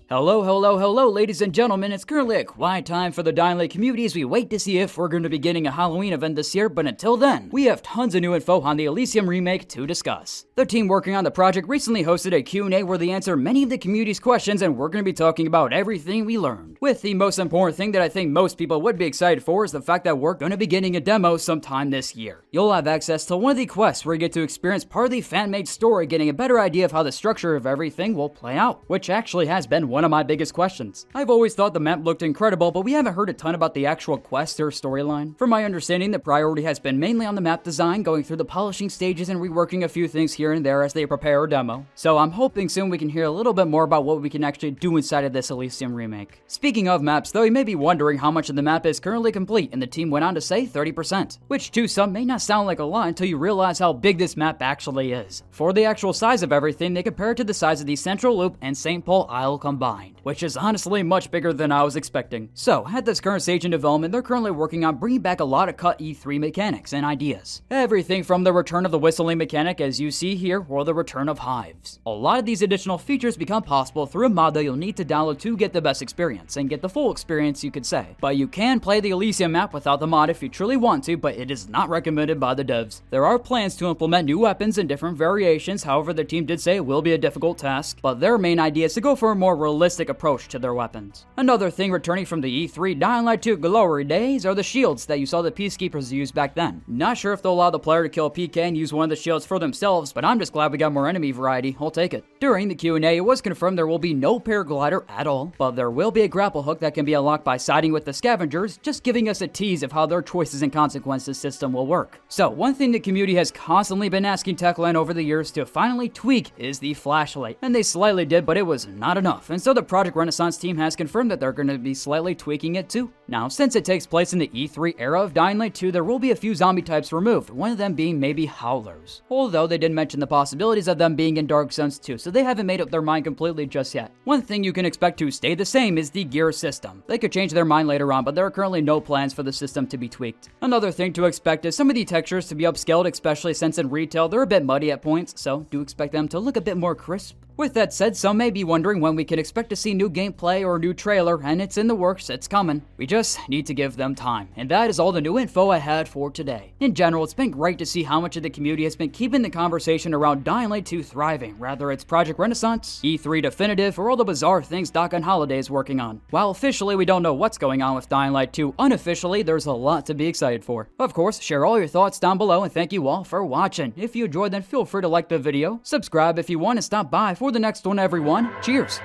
Hello, ladies and gentlemen. It's currently a quiet time for the Dying Light community as we wait to see if we're going to be getting a Halloween event this year, but until then, we have tons of new info on the Elyseum Remake to discuss. The team working on the project recently hosted a Q&A where they answer many of the community's questions, and we're going to be talking about everything we learned. With the most important thing that I think most people would be excited for is the fact that we're going to be getting a demo sometime this year. You'll have access to one of the quests where you get to experience part of the fan-made story, getting a better idea of how the structure of everything will play out, which actually has been one of my biggest questions. I've always thought the map looked incredible, but we haven't heard a ton about the actual quest or storyline. From my understanding, the priority has been mainly on the map design, going through the polishing stages and reworking a few things here and there as they prepare a demo. So I'm hoping soon we can hear a little bit more about what we can actually do inside of this Elysium remake. Speaking of maps though, you may be wondering how much of the map is currently complete, and the team went on to say 30%, which to some may not sound like a lot until you realize how big this map actually is. For the actual size of everything, they compare it to the size of the Central Loop and St. Paul Isle combined, which is honestly much bigger than I was expecting. So, at this current stage in development, they're currently working on bringing back a lot of cut E3 mechanics and ideas. Everything from the return of the whistling mechanic as you see here, or the return of hives. A lot of these additional features become possible through a mod that you'll need to download to get the best experience, and get the full experience you could say. But you can play the Elysium map without the mod if you truly want to, but it is not recommended by the devs. There are plans to implement new weapons and different variations, however the team did say it will be a difficult task, but their main idea is to go for a more realistic approach to their weapons. Another thing returning from the E3 Dying Light 2 glory days are the shields that you saw the Peacekeepers use back then. Not sure if they'll allow the player to kill PK and use one of the shields for themselves, but I'm just glad we got more enemy variety. I'll take it. During the Q&A, it was confirmed there will be no paraglider at all, but there will be a grapple hook that can be unlocked by siding with the scavengers, just giving us a tease of how their choices and consequences system will work. So, one thing the community has constantly been asking Techland over the years to finally tweak is the flashlight, and they slightly did, but it was not enough, and so the Project Renaissance team has confirmed that they're going to be slightly tweaking it too. Now, since it takes place in the E3 era of Dying Light 2, there will be a few zombie types removed, one of them being maybe howlers. Although they did mention the possibilities of them being in Dark Suns too, so they haven't made up their mind completely just yet. One thing you can expect to stay the same is the gear system. They could change their mind later on, but there are currently no plans for the system to be tweaked. Another thing to expect is some of the textures to be upscaled, especially since in retail they're a bit muddy at points, so do expect them to look a bit more crisp. With that said, some may be wondering when we can expect to see new gameplay or a new trailer, and it's in the works, it's coming. We just need to give them time. And that is all the new info I had for today. In general, it's been great to see how much of the community has been keeping the conversation around Dying Light 2 thriving, whether it's Project Renaissance, E3 Definitive, or all the bizarre things Doc on Holiday is working on. While officially we don't know what's going on with Dying Light 2, unofficially there's a lot to be excited for. Of course, share all your thoughts down below, and thank you all for watching. If you enjoyed, then feel free to like the video, subscribe if you want, and stop by for the next one, everyone. Cheers!